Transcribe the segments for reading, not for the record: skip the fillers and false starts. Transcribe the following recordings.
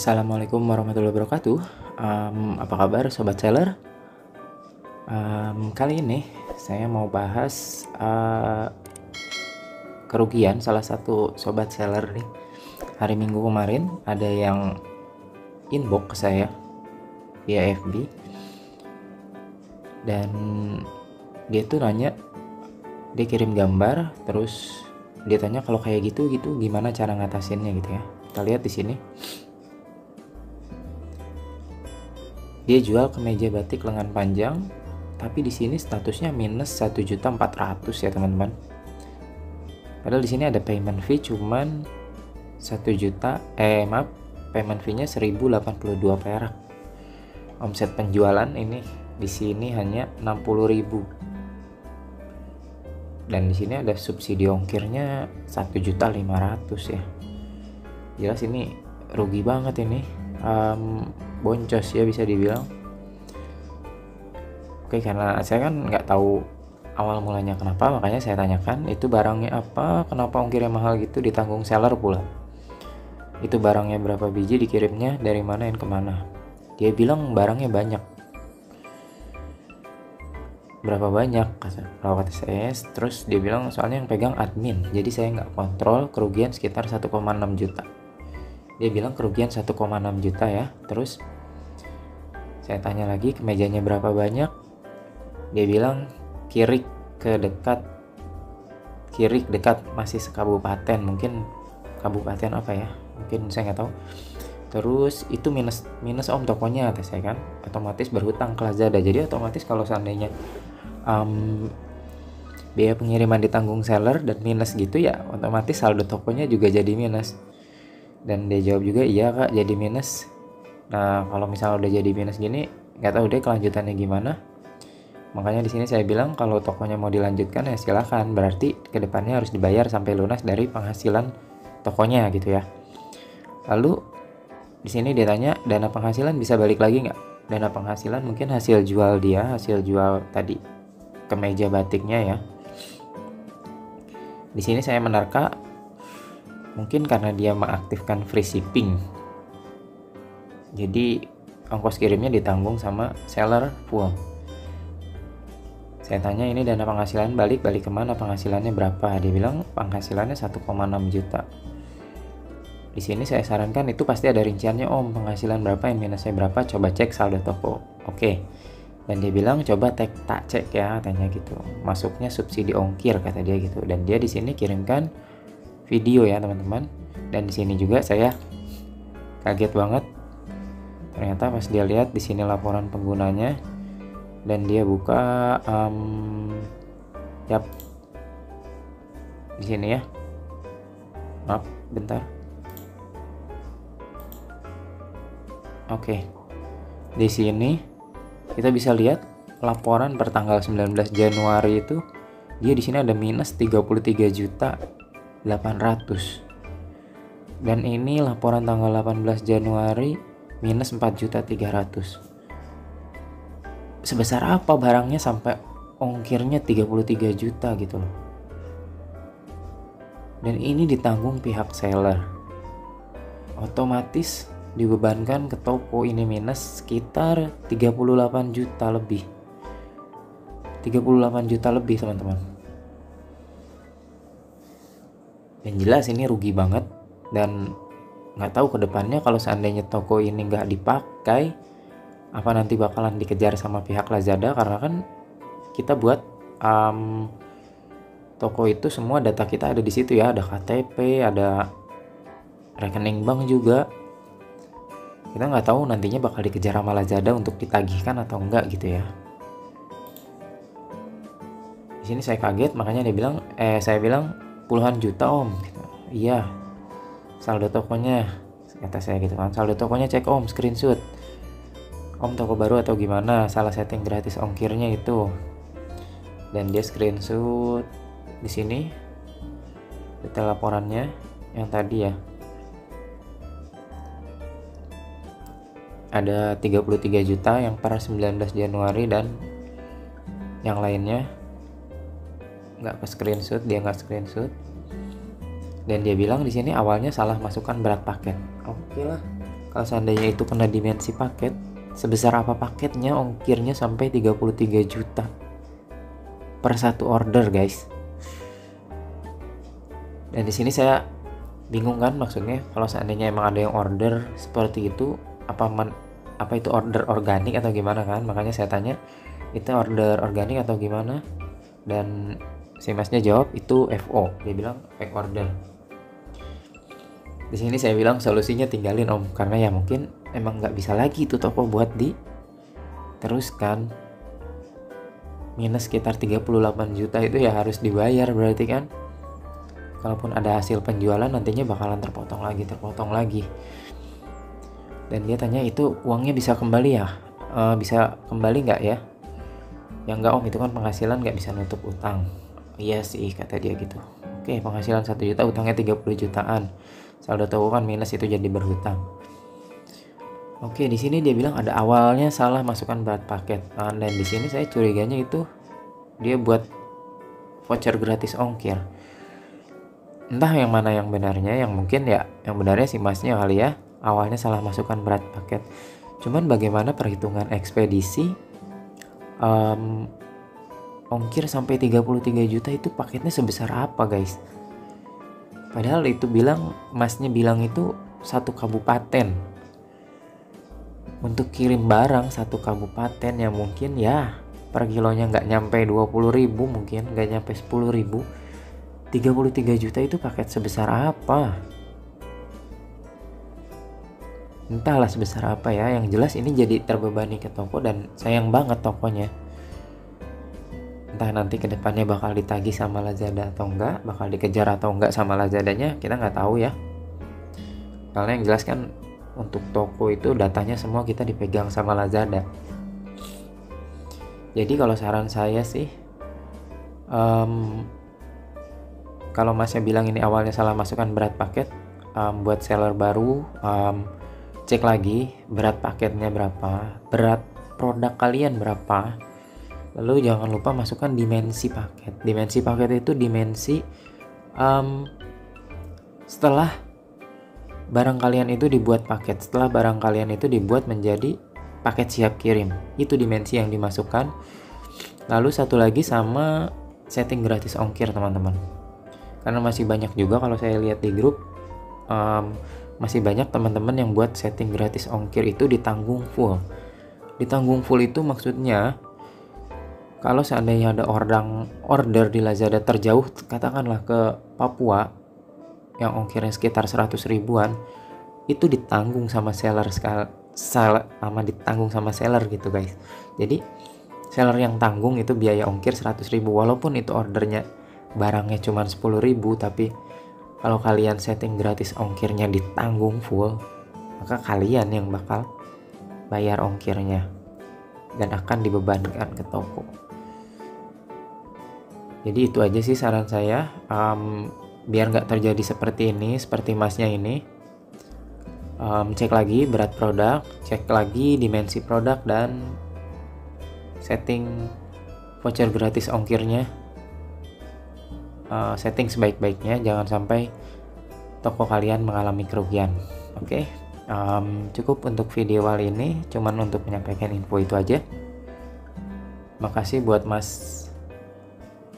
Assalamualaikum warahmatullahi wabarakatuh. Apa kabar sobat seller? Kali ini saya mau bahas kerugian salah satu sobat seller nih. Hari Minggu kemarin ada yang inbox ke saya via FB dan dia tuh nanya, dia kirim gambar, terus dia tanya kalau kayak gitu gimana cara ngatasinnya gitu ya. Kita lihat di sini. Dia jual kemeja batik lengan panjang, tapi di sini statusnya minus 1.400.000 ya teman-teman. Padahal di sini ada payment fee cuman 1 juta, payment fee-nya 1082 perak. Omset penjualan ini di sini hanya 60.000. Dan di sini ada subsidi ongkirnya 1.500.000 ya. Jelas ini rugi banget ini. Boncos ya bisa dibilang. Oke, karena saya kan nggak tahu awal mulanya kenapa, makanya saya tanyakan itu barangnya apa, kenapa ongkirnya mahal gitu, ditanggung seller pula. Itu barangnya berapa biji, dikirimnya dari mana dan kemana. Dia bilang barangnya banyak. Berapa banyak kalau kata saya. Terus dia bilang soalnya yang pegang admin, jadi saya nggak kontrol, kerugian sekitar 1,6 juta. Dia bilang kerugian 1,6 juta ya. Terus saya tanya lagi kemejanya berapa banyak. Dia bilang kiri dekat masih sekabupaten, mungkin kabupaten apa ya, mungkin saya nggak tahu. Terus itu minus om tokonya kata saya kan, otomatis berhutang ke Lazada. Jadi otomatis kalau seandainya biaya pengiriman ditanggung seller dan minus gitu ya, otomatis saldo tokonya juga jadi minus. Dan dia jawab juga, iya kak jadi minus. Nah kalau misalnya udah jadi minus gini, nggak tahu deh kelanjutannya gimana. Makanya di sini saya bilang kalau tokonya mau dilanjutkan ya silahkan, berarti kedepannya harus dibayar sampai lunas dari penghasilan tokonya gitu ya. Lalu di sini dia tanya dana penghasilan bisa balik lagi nggak? Dana penghasilan mungkin hasil jual tadi kemeja batiknya ya. Di sini saya menerka mungkin karena dia mengaktifkan free shipping, jadi ongkos kirimnya ditanggung sama seller full. Saya tanya ini dana penghasilan balik kemana, penghasilannya berapa? Dia bilang penghasilannya 1,6 juta. Di sini saya sarankan itu pasti ada rinciannya om, penghasilan berapa, yang minusnya berapa, coba cek saldo toko. Oke. Dan dia bilang coba tak cek ya, katanya gitu. Masuknya subsidi ongkir kata dia gitu. Dan dia di sini kirimkan video ya teman-teman. Dan di sini juga saya kaget banget. Ternyata pas dia lihat di sini laporan penggunanya dan dia buka di sini ya. Maaf, bentar. Oke. Di sini kita bisa lihat laporan per tanggal 19 Januari itu dia di sini ada minus 33.800.000. Dan ini laporan tanggal 18 Januari minus 4.300.000. Sebesar apa barangnya sampai ongkirnya 33 juta gitu loh. Dan ini ditanggung pihak seller. Otomatis dibebankan ke toko ini minus sekitar 38 juta lebih. 38 juta lebih teman-teman. Dan jelas ini rugi banget. Dan nggak tahu kedepannya kalau seandainya toko ini nggak dipakai, apa nanti bakalan dikejar sama pihak Lazada, karena kan kita buat toko itu semua data kita ada di situ ya, ada KTP, ada rekening bank juga. Kita nggak tahu nantinya bakal dikejar sama Lazada untuk ditagihkan atau enggak gitu ya. Di sini saya kaget, makanya saya bilang puluhan juta om. Gitu. Iya. Saldo tokonya, kata saya gitu kan. Saldo tokonya cek om, screenshot. Om toko baru atau gimana? Salah setting gratis ongkirnya itu. Dan dia screenshot di sini detail laporannya yang tadi ya. Ada 33 juta yang per 19 Januari dan yang lainnya nggak ke screenshot, dia nggak screenshot. Dan dia bilang di sini awalnya salah masukkan berat paket. Oke lah. Kalau seandainya itu kena dimensi paket, sebesar apa paketnya, ongkirnya sampai 33 juta per satu order, guys. Dan di sini saya bingung kan, maksudnya kalau seandainya emang ada yang order seperti itu, apa itu order organik atau gimana kan? Makanya saya tanya, itu order organik atau gimana? Dan si masnya jawab itu FO, dia bilang fake order. Di sini saya bilang solusinya tinggalin om, karena ya mungkin emang nggak bisa lagi itu toko buat diteruskan. Minus sekitar 38 juta itu ya harus dibayar berarti kan. Kalaupun ada hasil penjualan nantinya bakalan terpotong lagi. Dan dia tanya, itu uangnya bisa kembali ya? Bisa kembali nggak ya? Ya nggak om, itu kan penghasilan, nggak bisa nutup utang. Iya sih, kata dia gitu. Oke, penghasilan 1 juta, utangnya 30 jutaan. Saldo toko kan minus, itu jadi berhutang. Oke, di sini dia bilang ada awalnya salah masukkan berat paket. Dan di sini saya curiganya itu dia buat voucher gratis ongkir. Entah yang mana yang benarnya, yang mungkin ya yang benarnya si masnya kali ya, awalnya salah masukkan berat paket. Cuman bagaimana perhitungan ekspedisi, ongkir sampai 33 juta itu paketnya sebesar apa, guys? Padahal itu masnya bilang itu satu kabupaten. Untuk kirim barang satu kabupaten yang mungkin ya per kilonya nggak nyampe 20.000, mungkin nggak nyampe 10.000. 33 juta itu paket sebesar apa? Entahlah sebesar apa ya, yang jelas ini jadi terbebani ke toko dan sayang banget tokonya. Entah nanti kedepannya bakal ditagih sama Lazada atau enggak, bakal dikejar atau enggak sama Lazadanya, kita nggak tahu ya. Karena yang jelas kan untuk toko itu datanya semua kita dipegang sama Lazada. Jadi kalau saran saya sih, kalau masnya bilang ini awalnya salah masukkan berat paket, buat seller baru, cek lagi berat paketnya berapa, berat produk kalian berapa, lalu jangan lupa masukkan dimensi paket. Dimensi paket itu dimensi setelah barang kalian itu dibuat paket, setelah barang kalian itu dibuat menjadi paket siap kirim, itu dimensi yang dimasukkan. Lalu satu lagi sama setting gratis ongkir, teman-teman. Karena masih banyak juga kalau saya lihat di grup, masih banyak teman-teman yang buat setting gratis ongkir itu ditanggung full. Ditanggung full itu maksudnya kalau seandainya ada order di Lazada terjauh, katakanlah ke Papua yang ongkirnya sekitar 100 ribuan, itu ditanggung sama seller ditanggung sama seller gitu, guys. Jadi seller yang tanggung itu biaya ongkir 100 ribu, walaupun itu ordernya barangnya cuma 10 ribu, tapi kalau kalian setting gratis ongkirnya ditanggung full, maka kalian yang bakal bayar ongkirnya dan akan dibebankan ke toko. Jadi itu aja sih saran saya, biar nggak terjadi seperti ini, seperti masnya ini. Cek lagi berat produk, cek lagi dimensi produk, dan setting voucher gratis ongkirnya. Setting sebaik-baiknya, jangan sampai toko kalian mengalami kerugian. Oke, cukup untuk video kali ini, cuman untuk menyampaikan info itu aja. Makasih buat mas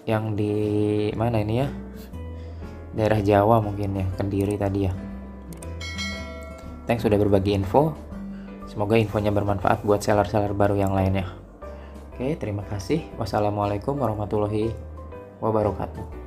yang di mana ini ya, daerah Jawa mungkin ya, Kediri tadi ya. Thanks sudah berbagi info, semoga infonya bermanfaat buat seller-seller baru yang lainnya. Oke, terima kasih. Wassalamualaikum warahmatullahi wabarakatuh.